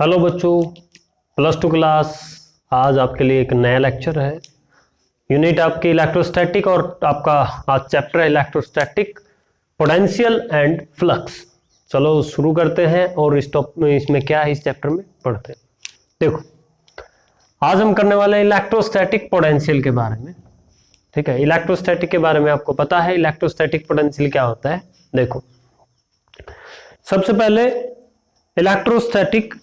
Hello बच्चों, plus two class. आज आपके लिए एक नया लेक्चर है। यूनिट आपकी इलेक्ट्रोस्टैटिक और आपका आज चैप्टर है इलेक्ट्रोस्टैटिक पोटेंशियल एंड फ्लक्स। चलो शुरू करते हैं और इसमें क्या है इस चैप्टर में पढ़ते हैं। देखो, आज हम करने वाले हैं इलेक्ट्रोस्टैटिक पोटेंशियल के बारे में। ठीक है, इलेक्ट्रोस्टैटिक के बारे में आपको पता है इलेक्ट्रोस्टैटिक पोटेंशियल क्या होता है। देखो, सबसे पहले इलेक्ट्रोस्टैटिक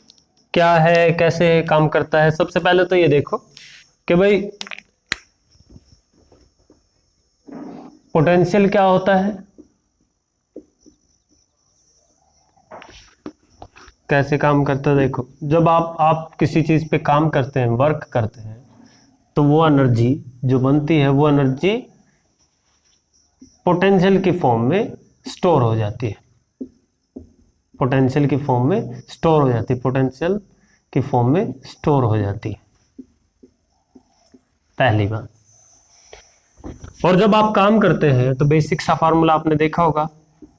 क्या है, कैसे काम करता है। सबसे पहले तो ये देखो कि भाई पोटेंशियल क्या होता है, कैसे काम करता है। देखो, जब आप किसी चीज पे काम करते हैं, वर्क करते हैं, तो वो एनर्जी जो बनती है वो एनर्जी पोटेंशियल की फॉर्म में स्टोर हो जाती है। पोटेंशियल की फॉर्म में स्टोर हो जाती है, पोटेंशियल की फॉर्म में स्टोर हो जाती है, पहली बात। और जब आप काम करते हैं तो बेसिक सा फार्मूला आपने देखा होगा,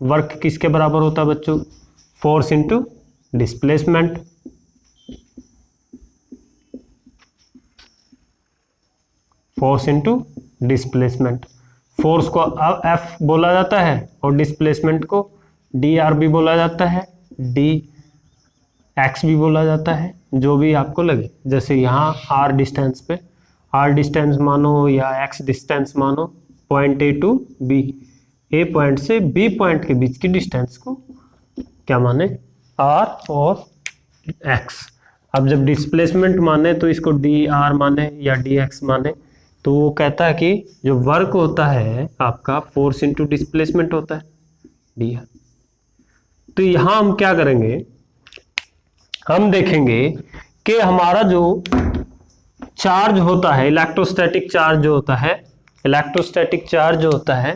वर्क किसके बराबर होता है बच्चों, force into displacement. Force into displacement. Force को एफ बोला जाता है और डिस्प्लेसमेंट को डी आर भी बोला जाता है, डी एक्स भी बोला जाता है, जो भी आपको लगे। जैसे यहाँ आर डिस्टेंस पे, आर डिस्टेंस मानो या एक्स डिस्टेंस मानो, point A to B, A point से बी पॉइंट के बीच की डिस्टेंस को क्या माने, आर और एक्स। अब जब डिस्प्लेसमेंट माने तो इसको डी आर माने या डी एक्स माने, तो वो कहता है कि जो वर्क होता है आपका फोर्स इंटू डिस्प्लेसमेंट होता है, डी आर। तो यहां हम क्या करेंगे, हम देखेंगे कि हमारा जो चार्ज होता है, इलेक्ट्रोस्टैटिक चार्ज जो होता है, इलेक्ट्रोस्टैटिक चार्ज जो होता है,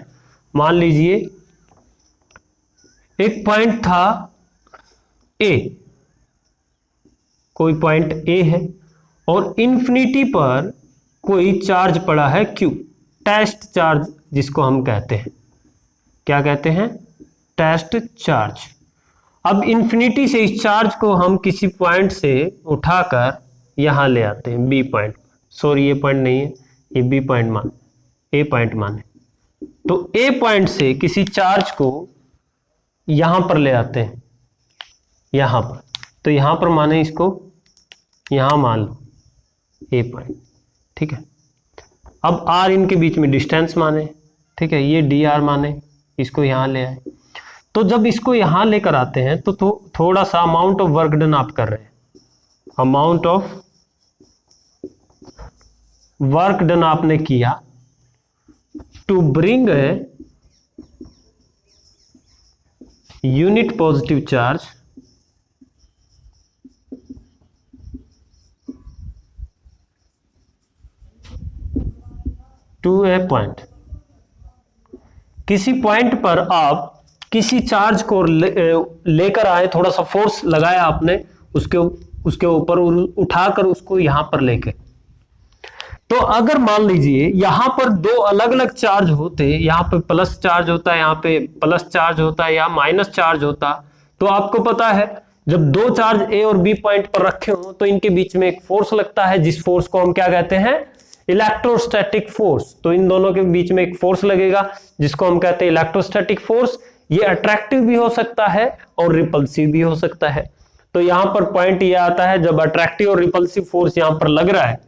मान लीजिए एक पॉइंट था ए, कोई पॉइंट ए है और इंफिनिटी पर कोई चार्ज पड़ा है क्यू, टेस्ट चार्ज जिसको हम कहते हैं। क्या कहते हैं, टेस्ट चार्ज। अब इंफिनिटी से इस चार्ज को हम किसी पॉइंट से उठाकर यहां ले आते हैं बी पॉइंट। सॉरी, ये पॉइंट नहीं है, ये बी पॉइंट माने, ए पॉइंट माने। तो ए पॉइंट से किसी चार्ज को यहां पर ले आते हैं, यहां पर। तो यहां पर माने इसको, यहां मान लो ए पॉइंट, ठीक है। अब आर इनके बीच में डिस्टेंस माने, ठीक है, ये डी आर माने, इसको यहां ले आए। तो जब इसको यहां लेकर आते हैं तो थोड़ा सा अमाउंट ऑफ वर्क डन आप कर रहे हैं, अमाउंट ऑफ वर्क डन आपने किया to bring a unit positive charge to a point. किसी पॉइंट पर आप किसी चार्ज को लेकर आए, थोड़ा सा फोर्स लगाया आपने उसके ऊपर, उठाकर उसको यहां पर लेके। तो अगर मान लीजिए यहां पर दो अलग अलग चार्ज होते, यहां पे प्लस चार्ज होता है, यहां पे प्लस चार्ज होता है या माइनस चार्ज होता, तो आपको पता है जब दो चार्ज ए और बी पॉइंट पर रखे हो तो इनके बीच में एक फोर्स लगता है, जिस फोर्स को हम क्या कहते हैं, इलेक्ट्रोस्टैटिक फोर्स। तो इन दोनों के बीच में एक फोर्स लगेगा जिसको हम कहते हैं इलेक्ट्रोस्टैटिक फोर्स। ये अट्रैक्टिव भी हो सकता है और रिपल्सिव भी हो सकता है। तो यहां पर पॉइंट ये आता है, जब अट्रैक्टिव और रिपल्सिव फोर्स यहां पर लग रहा है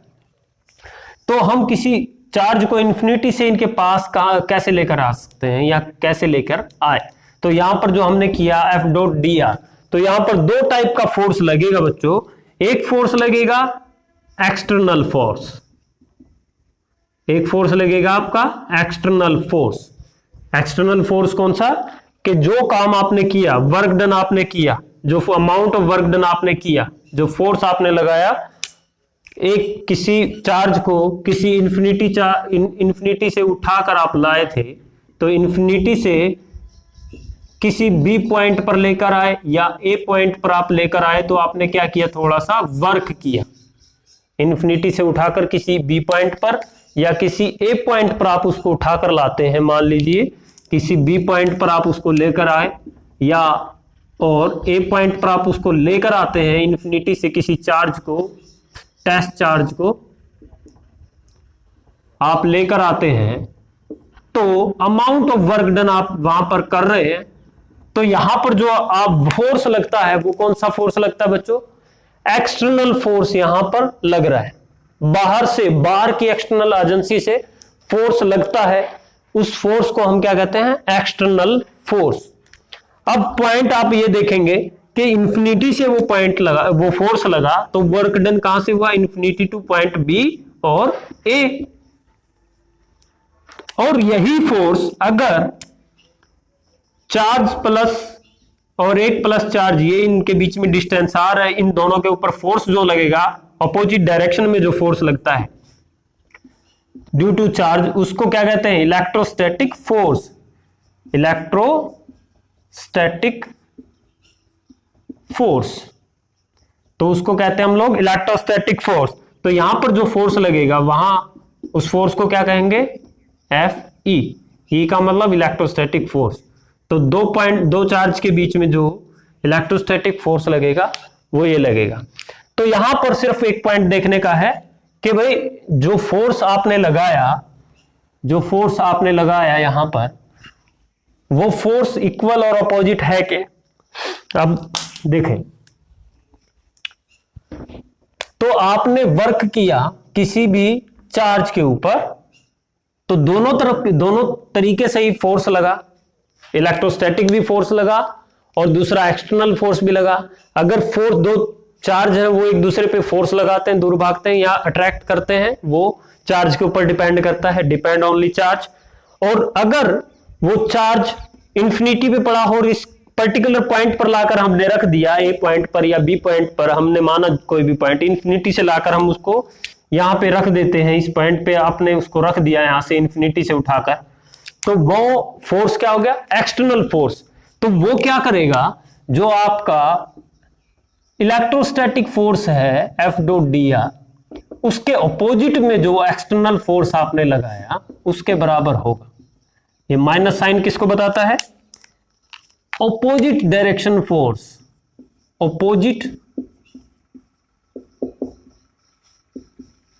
तो हम किसी चार्ज को इंफिनिटी से इनके पास कैसे लेकर आ सकते हैं या कैसे लेकर आए। तो यहां पर जो हमने किया एफ डॉट डी आर, तो यहां पर दो टाइप का फोर्स लगेगा बच्चों। एक फोर्स लगेगा एक्सटर्नल फोर्स, एक फोर्स लगेगा आपका एक्सटर्नल फोर्स। एक्सटर्नल फोर्स कौन सा, कि जो काम आपने किया, वर्क डन आपने किया, जो अमाउंट ऑफ वर्क डन आपने किया, जो फोर्स आपने लगाया, एक किसी चार्ज को किसी इंफिनिटी से उठाकर आप लाए थे, तो इंफिनिटी से किसी बी पॉइंट पर लेकर आए या ए पॉइंट पर आप लेकर आए, तो आपने क्या किया, थोड़ा सा वर्क किया। इंफिनिटी से उठाकर किसी बी पॉइंट पर या किसी ए पॉइंट पर आप उसको उठाकर लाते हैं, मान लीजिए किसी बी पॉइंट पर आप उसको लेकर आए या और ए पॉइंट पर आप उसको लेकर आते हैं इन्फिनिटी से किसी चार्ज को, टेस्ट चार्ज को आप लेकर आते हैं, तो अमाउंट ऑफ वर्क डन आप वहां पर कर रहे हैं, तो यहां पर जो आप फोर्स लगता है वो कौन सा फोर्स लगता है बच्चों? एक्सटर्नल फोर्स यहां पर लग रहा है, बाहर से, बाहर की एक्सटर्नल एजेंसी से फोर्स लगता है, उस फोर्स को हम क्या कहते हैं? External force. अब पॉइंट आप ये देखेंगे कि इंफिनिटी से वो पॉइंट लगा, वो फोर्स लगा, तो वर्क डन कहां से हुआ? इंफिनिटी टू पॉइंट बी और ए। और यही फोर्स अगर चार्ज प्लस और एक प्लस चार्ज, ये इनके बीच में डिस्टेंस आ रहा है, इन दोनों के ऊपर फोर्स जो लगेगा अपोजिट डायरेक्शन में जो फोर्स लगता है ड्यू टू चार्ज, उसको क्या कहते हैं? Electrostatic force. इलेक्ट्रोस्टैटिक फोर्स, तो उसको कहते हैं हम लोग इलेक्ट्रोस्टैटिक फोर्स। तो यहां पर जो फोर्स लगेगा वहां उस फोर्स को क्या कहेंगे? F E. ई का मतलब इलेक्ट्रोस्टैटिक फोर्स। तो दो चार्ज के बीच में जो इलेक्ट्रोस्टैटिक फोर्स लगेगा वो ये लगेगा। तो यहां पर सिर्फ एक पॉइंट देखने का है कि भाई जो फोर्स आपने लगाया यहां पर, वो फोर्स इक्वल और अपोजिट है क्या? अब देखें, तो आपने वर्क किया किसी भी चार्ज के ऊपर, तो दोनों तरीके से ही फोर्स लगा, इलेक्ट्रोस्टैटिक भी फोर्स लगा और दूसरा एक्सटर्नल फोर्स भी लगा। अगर फोर्स, दो चार्ज है वो एक दूसरे पे फोर्स लगाते हैं, दूर भागते हैं या अट्रैक्ट करते हैं, वो चार्ज के ऊपर डिपेंड करता है, डिपेंड ओनली चार्ज। और अगर वो चार्ज इंफिनिटी पे पड़ा हो और इस पर्टिकुलर पॉइंट पर लाकर हमने रख दिया, ए पॉइंट पर या बी पॉइंट पर, हमने माना कोई भी पॉइंट, इंफिनिटी से लाकर हम उसको यहां पे रख देते हैं, इस पॉइंट पे आपने उसको रख दिया यहां से इंफिनिटी से उठाकर, तो वो फोर्स क्या हो गया? External force. तो वो क्या करेगा? जो आपका इलेक्ट्रोस्टैटिक फोर्स है एफ डॉट डी आर, उसके ऑपोजिट में जो एक्सटर्नल फोर्स आपने लगाया उसके बराबर होगा। ये माइनस साइन किसको बताता है? Opposite direction force, opposite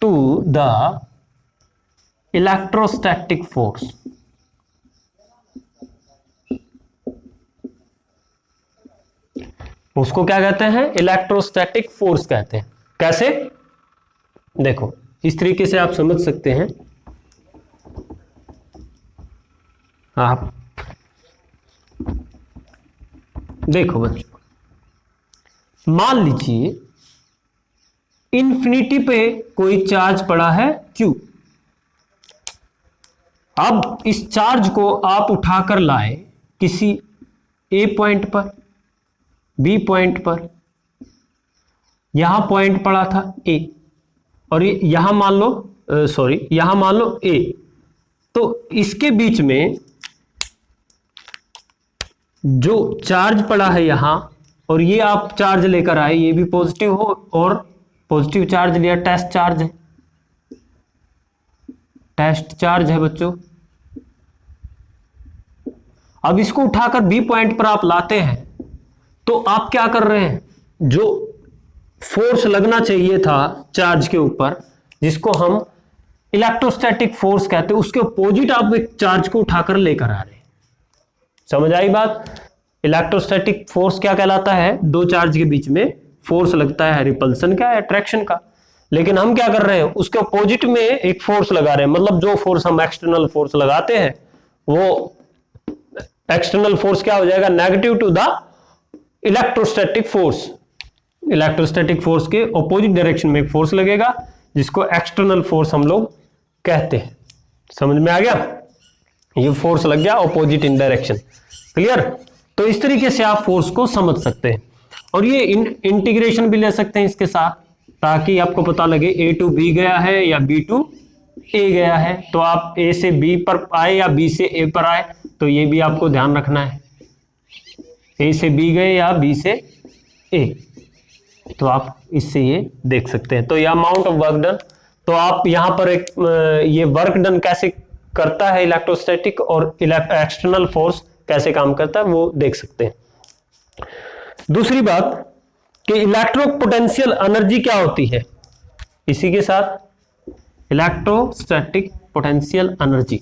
to the electrostatic force. उसको क्या कहते हैं? इलेक्ट्रोस्टैटिक फोर्स कहते हैं। कैसे? देखो, इस तरीके से आप समझ सकते हैं। आप देखो बच्चों, मान लीजिए इंफिनिटी पे कोई चार्ज पड़ा है Q। अब इस चार्ज को आप उठाकर लाए किसी A पॉइंट पर, B पॉइंट पर, यहां पॉइंट पड़ा था A और यहां मान लो यहां मान लो A। तो इसके बीच में जो चार्ज पड़ा है यहां, और ये आप चार्ज लेकर आए, ये भी पॉजिटिव हो और पॉजिटिव चार्ज लिया, टेस्ट चार्ज है, टेस्ट चार्ज है बच्चों। अब इसको उठाकर बी पॉइंट पर आप लाते हैं, तो आप क्या कर रहे हैं? जो फोर्स लगना चाहिए था चार्ज के ऊपर, जिसको हम इलेक्ट्रोस्टैटिक फोर्स कहते हैं, उसके अपोजिट आप एक चार्ज को उठाकर लेकर आ रहे हैं। समझ आई बात? इलेक्ट्रोस्टैटिक फोर्स क्या कहलाता है? दो चार्ज के बीच में फोर्स लगता है, रिपल्सन का, अट्रैक्शन का। लेकिन हम क्या कर रहे हैं? उसके अपोजिट में एक फोर्स लगा रहे हैं। मतलब जो फोर्स हम एक्सटर्नल फोर्स लगाते हैं, वो एक्सटर्नल फोर्स क्या हो जाएगा? Negative to the electrostatic force. Electrostatic force के अपोजिट डायरेक्शन में एक फोर्स लगेगा, जिसको एक्सटर्नल फोर्स हम लोग कहते हैं। समझ में आ गया? ये फोर्स लग गया अपोजिट इन डायरेक्शन। क्लियर? तो इस तरीके से आप फोर्स को समझ सकते हैं, और ये इंटीग्रेशन भी ले सकते हैं इसके साथ, ताकि आपको पता लगे ए टू बी गया है या बी टू ए गया है। तो आप ए से बी पर आए या बी से ए पर आए, तो ये भी आपको ध्यान रखना है, ए से बी गए या बी से ए, तो आप इससे ये देख सकते हैं। तो ये अमाउंट ऑफ वर्क डन, तो आप यहां पर एक ये वर्क डन कैसे करता है इलेक्ट्रोस्टैटिक, और एक्सटर्नल फोर्स कैसे काम करता है, वो देख सकते हैं। दूसरी बात कि इलेक्ट्रोपोटेंशियल एनर्जी क्या होती है, इसी के साथ electrostatic potential energy.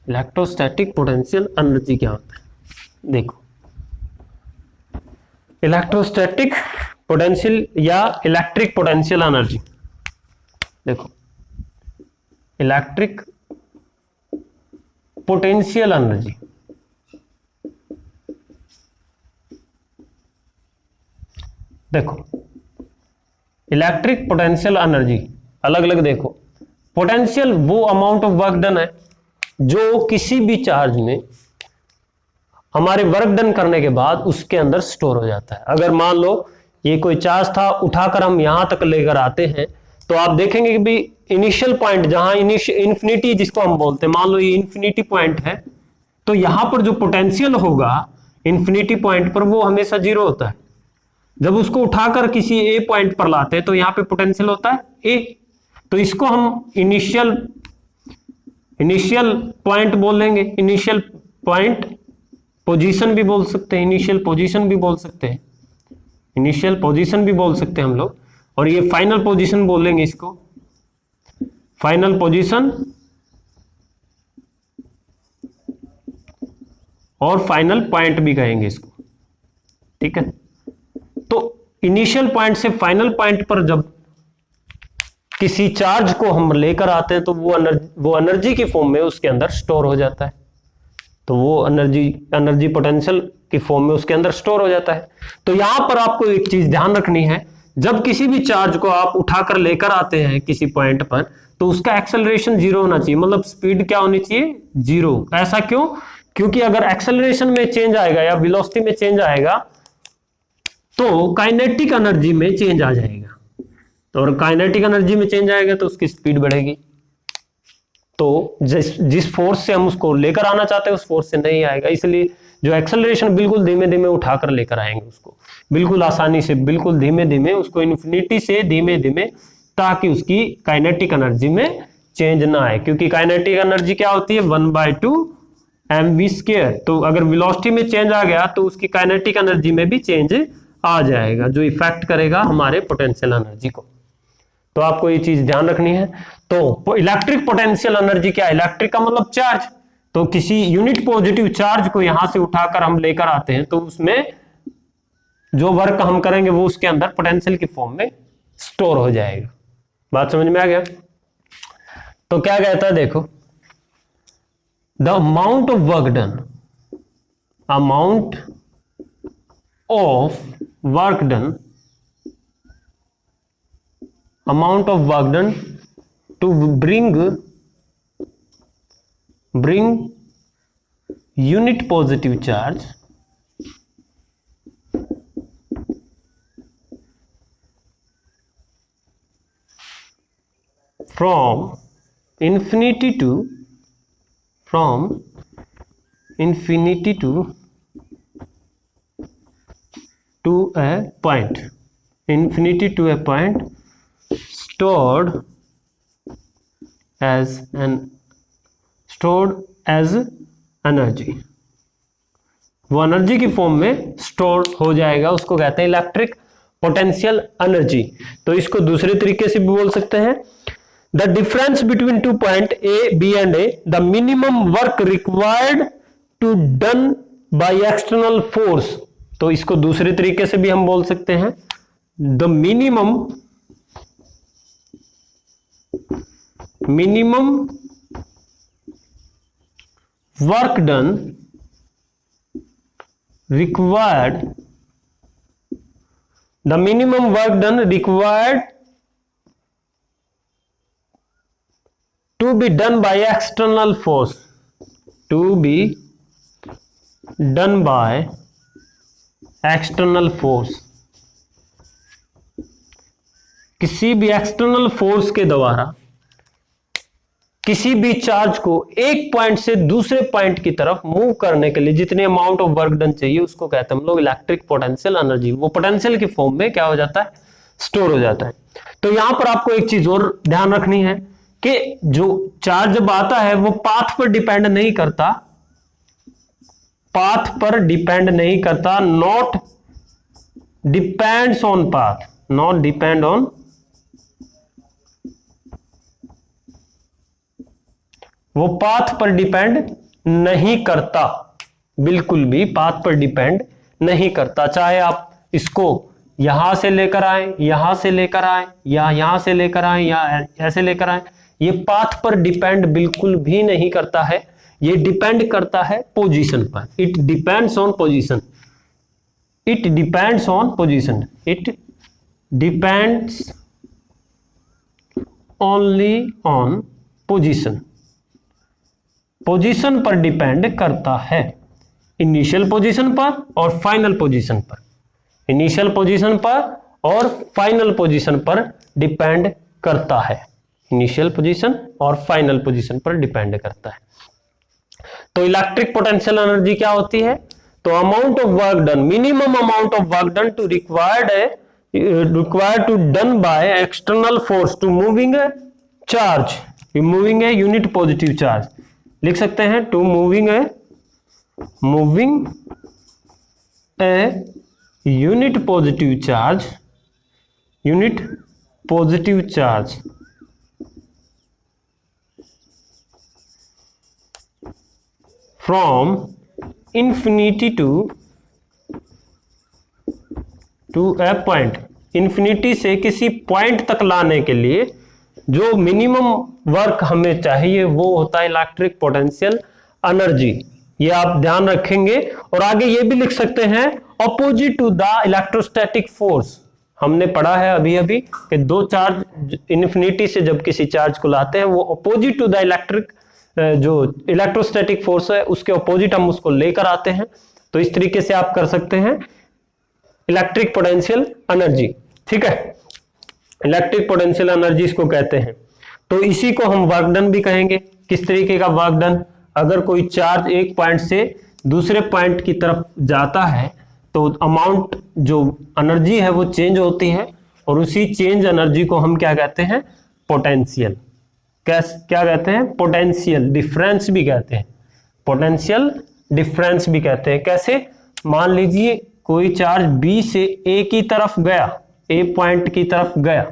Electrostatic potential energy क्या होता है, देखो इलेक्ट्रोस्टैटिक पोटेंशियल या इलेक्ट्रिक पोटेंशियल एनर्जी, देखो इलेक्ट्रिक पोटेंशियल एनर्जी, देखो इलेक्ट्रिक पोटेंशियल एनर्जी अलग अलग देखो। पोटेंशियल वो अमाउंट ऑफ वर्क डन है जो किसी भी चार्ज में हमारे वर्क डन करने के बाद उसके अंदर स्टोर हो जाता है। अगर मान लो ये कोई चार्ज था, उठाकर हम यहां तक लेकर आते हैं, तो आप देखेंगे कि भी इनिशियल पॉइंट जहां इन्फिनिटी जिसको हम बोलते हैं, मान लो ये इन्फिनिटी पॉइंट है, तो यहां पर जो पोटेंशियल होगा इन्फिनिटी पॉइंट पर वो हमेशा जीरो होता है। जब उसको उठाकर किसी ए पॉइंट पर लाते हैं तो यहां पे पोटेंशियल होता है ए, तो इसको हम इनिशियल पॉइंट बोलेंगे, इनिशियल पॉइंट पोजीशन भी बोल सकते हैं, इनिशियल पोजीशन भी बोल सकते हैं, इनिशियल पोजीशन भी बोल सकते हैं हम लोग। और ये फाइनल पोजीशन बोलेंगे इसको, फाइनल पोजीशन और फाइनल पॉइंट भी कहेंगे इसको, ठीक है। तो इनिशियल पॉइंट से फाइनल पॉइंट पर जब किसी चार्ज को हम लेकर आते हैं तो वो एनर्जी की फॉर्म में उसके अंदर स्टोर हो जाता है, तो वो एनर्जी पोटेंशियल की फॉर्म में उसके अंदर स्टोर हो जाता है। तो यहां पर आपको एक चीज ध्यान रखनी है, जब किसी भी चार्ज को आप उठाकर लेकर आते हैं किसी पॉइंट पर, तो उसका एक्सेलरेशन जीरो होना चाहिए, मतलब स्पीड क्या होनी चाहिए, जीरो। ऐसा क्यों? क्योंकि अगर एक्सेलरेशन में चेंज आएगा या वेलोसिटी में चेंज आएगा तो काइनेटिक एनर्जी में चेंज आ जाएगा, और काइनेटिक एनर्जी में चेंज आएगा तो उसकी स्पीड बढ़ेगी। तो जिस फोर्स से हम उसको लेकर आना चाहते हैं उस फोर्स से नहीं आएगा, इसलिए जो एक्सेलरेशन बिल्कुल धीमे धीमे उठाकर लेकर आएंगे उसको, बिल्कुल आसानी से, बिल्कुल धीमे धीमे उसको इन्फिनिटी से धीमे धीमे, ताकि उसकी काइनेटिक एनर्जी में चेंज ना आए। क्योंकि काइनेटिक एनर्जी क्या होती है, 1/2 mv²। तो अगर वेलोसिटी में चेंज आ गया तो उसकी काइनेटिक एनर्जी में भी चेंज आ जाएगा, जो इफेक्ट करेगा हमारे पोटेंशियल एनर्जी को। तो आपको ये चीज ध्यान रखनी है। तो इलेक्ट्रिक पोटेंशियल एनर्जी क्या है, इलेक्ट्रिक का मतलब चार्ज, तो किसी यूनिट पॉजिटिव चार्ज को यहां से उठाकर हम लेकर आते हैं तो उसमें जो वर्क हम करेंगे वो उसके अंदर पोटेंशियल की फॉर्म में स्टोर हो जाएगा। बात समझ में आ गया? तो क्या कहता है, देखो the amount of work done, amount of work done, amount of work done to bring unit positive charge from infinity to a point, infinity to a point stored as energy, वो एनर्जी की form में store हो जाएगा, उसको कहते हैं electric potential energy. तो इसको दूसरे तरीके से भी बोल सकते हैं, the difference between 2 point A B and A, the minimum work required to done by external force. तो इसको दूसरे तरीके से भी हम बोल सकते हैं, the minimum work done required, the minimum work done required to be done by external force, to be done by external force, किसी भी एक्सटर्नल फोर्स के द्वारा किसी भी चार्ज को एक पॉइंट से दूसरे पॉइंट की तरफ मूव करने के लिए जितने अमाउंट ऑफ वर्क डन चाहिए उसको कहते हैं हम लोग इलेक्ट्रिक पोटेंशियल एनर्जी। वो पोटेंशियल की फॉर्म में क्या हो जाता है, स्टोर हो जाता है। तो यहां पर आपको एक चीज और ध्यान रखनी है कि जो चार्ज जब आता है वो पाथ पर डिपेंड नहीं करता, पाथ पर डिपेंड नहीं करता, not depends on path, not depend on, वो पाथ पर डिपेंड नहीं करता, बिल्कुल भी पाथ पर डिपेंड नहीं करता। चाहे आप इसको यहां से लेकर आए, यहां से लेकर आए, या यहां से लेकर आए, या ऐसे लेकर आए, ये पाथ पर डिपेंड बिल्कुल भी नहीं करता है। ये डिपेंड करता है पोजीशन पर। It depends on position, it depends on position, it depends only on position, position पर डिपेंड करता है, इनिशियल पोजीशन पर और फाइनल पोजीशन पर, इनिशियल पोजीशन पर और फाइनल पोजीशन पर डिपेंड करता है, इनिशियल पोजीशन और फाइनल पोजीशन पर डिपेंड करता है। तो इलेक्ट्रिक पोटेंशियल एनर्जी क्या होती है? तो amount of work done, minimum amount of work done to required to done by external force to moving a charge, moving a unit positive charge, लिख सकते हैं to moving a unit positive charge, unit positive charge from infinity to a point, infinity से किसी point तक लाने के लिए जो मिनिमम वर्क हमें चाहिए वो होता है इलेक्ट्रिक पोटेंशियल एनर्जी। ये आप ध्यान रखेंगे। और आगे ये भी लिख सकते हैं opposite to the electrostatic force. हमने पढ़ा है अभी अभी कि दो चार्ज इन्फिनिटी से जब किसी चार्ज को लाते हैं वो ऑपोजिट टू द इलेक्ट्रिक जो इलेक्ट्रोस्टैटिक फोर्स है उसके ऑपोजिट हम उसको लेकर आते हैं। तो इस तरीके से आप कर सकते हैं इलेक्ट्रिक पोटेंशियल एनर्जी। ठीक है, इलेक्ट्रिक पोटेंशियल एनर्जी इसको कहते हैं। तो इसी को हम वर्क डन भी कहेंगे। किस तरीके का वर्क डन? अगर कोई चार्ज एक पॉइंट से दूसरे पॉइंट की तरफ जाता है तो अमाउंट जो एनर्जी है वो चेंज होती है और उसी चेंज एनर्जी को हम क्या कहते हैं? पोटेंशियल। क्या कहते हैं? पोटेंशियल डिफरेंस भी कहते हैं, पोटेंशियल डिफरेंस भी कहते हैं। कैसे? मान लीजिए कोई चार्ज बी से ए की तरफ गया, ए पॉइंट की तरफ गया,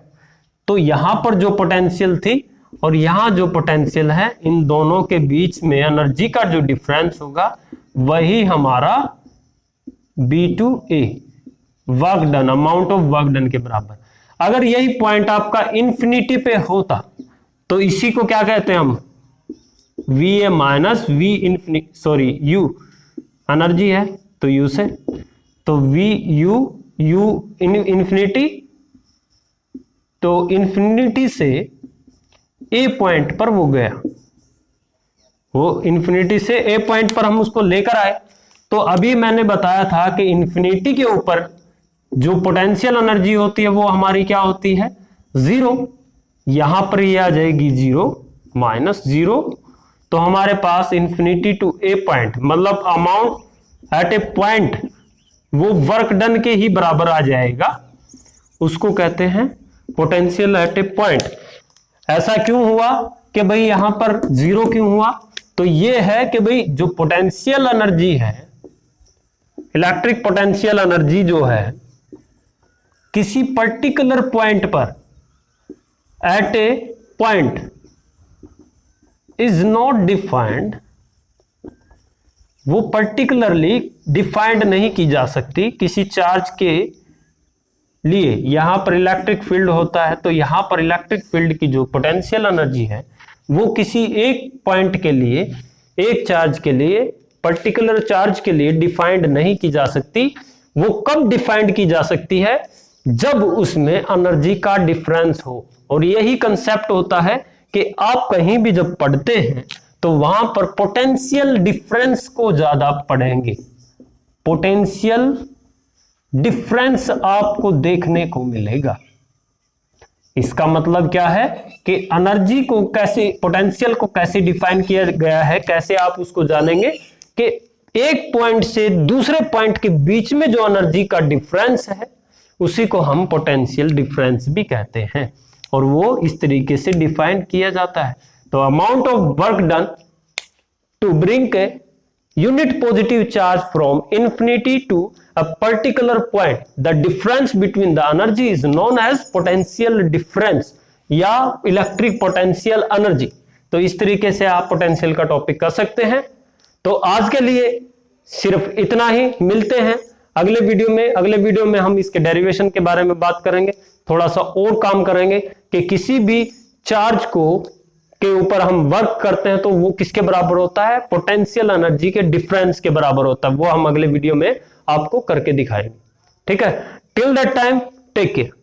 तो यहां पर जो पोटेंशियल थी और यहां जो पोटेंशियल है, इन दोनों के बीच में एनर्जी का जो डिफरेंस होगा वही हमारा B to A work done, amount of work done के बराबर। अगर यही पॉइंट आपका इंफिनिटी पे होता तो इसी को क्या कहते हैं हम? V A minus we infinity, sorry you energy है तो यू से, तो वी यू यू इंफिनिटी, तो इंफिनिटी से ए पॉइंट पर वो गया, वो इंफिनिटी से ए पॉइंट पर हम उसको लेकर आए। तो अभी मैंने बताया था कि इंफिनिटी के ऊपर जो पोटेंशियल एनर्जी होती है वो हमारी क्या होती है? जीरो। यहां पर ये आ जाएगी जीरो माइनस जीरो, तो हमारे पास इंफिनिटी टू ए पॉइंट मतलब अमाउंट एट ए पॉइंट वो वर्क डन के ही बराबर आ जाएगा, उसको कहते हैं पोटेंशियल एट ए पॉइंट। ऐसा क्यों हुआ कि भाई यहां पर जीरो क्यों हुआ? तो ये है कि भाई जो पोटेंशियल एनर्जी है, इलेक्ट्रिक पोटेंशियल एनर्जी जो है किसी पर्टिकुलर पॉइंट पर at a point is not defined, वो पर्टिकुलरली डिफाइंड नहीं की जा सकती किसी चार्ज के लिए। यहां पर इलेक्ट्रिक फील्ड होता है तो यहां पर इलेक्ट्रिक फील्ड की जो पोटेंशियल एनर्जी है वो किसी एक पॉइंट के लिए, एक चार्ज के लिए, पर्टिकुलर चार्ज के लिए डिफाइंड नहीं की जा सकती। वो कब डिफाइंड की जा सकती है? जब उसमें एनर्जी का डिफरेंस हो। और यही कंसेप्ट होता है कि आप कहीं भी जब पढ़ते हैं तो वहां पर पोटेंशियल डिफरेंस को ज्यादा पढ़ेंगे, पोटेंशियल डिफरेंस आपको देखने को मिलेगा। इसका मतलब क्या है कि एनर्जी को कैसे, पोटेंशियल को कैसे डिफाइन किया गया है, कैसे आप उसको जानेंगे कि एक पॉइंट से दूसरे पॉइंट के बीच में जो एनर्जी का डिफरेंस है उसी को हम पोटेंशियल डिफरेंस भी कहते हैं और वो इस तरीके से डिफाइन किया जाता है। तो amount of work done to bring a unit positive charge from infinity to a particular point, the difference between the energy is known as potential difference या इलेक्ट्रिक पोटेंशियल एनर्जी। तो इस तरीके से आप पोटेंशियल का टॉपिक कर सकते हैं। तो आज के लिए सिर्फ इतना ही, मिलते हैं अगले वीडियो में। अगले वीडियो में हम इसके डेरिवेशन के बारे में बात करेंगे, थोड़ा सा और काम करेंगे कि किसी भी चार्ज के ऊपर हम वर्क करते हैं तो वो किसके बराबर होता है, पोटेंशियल एनर्जी के डिफरेंस के बराबर होता है। वो हम अगले वीडियो में आपको करके दिखाएंगे। ठीक है, till that time take care.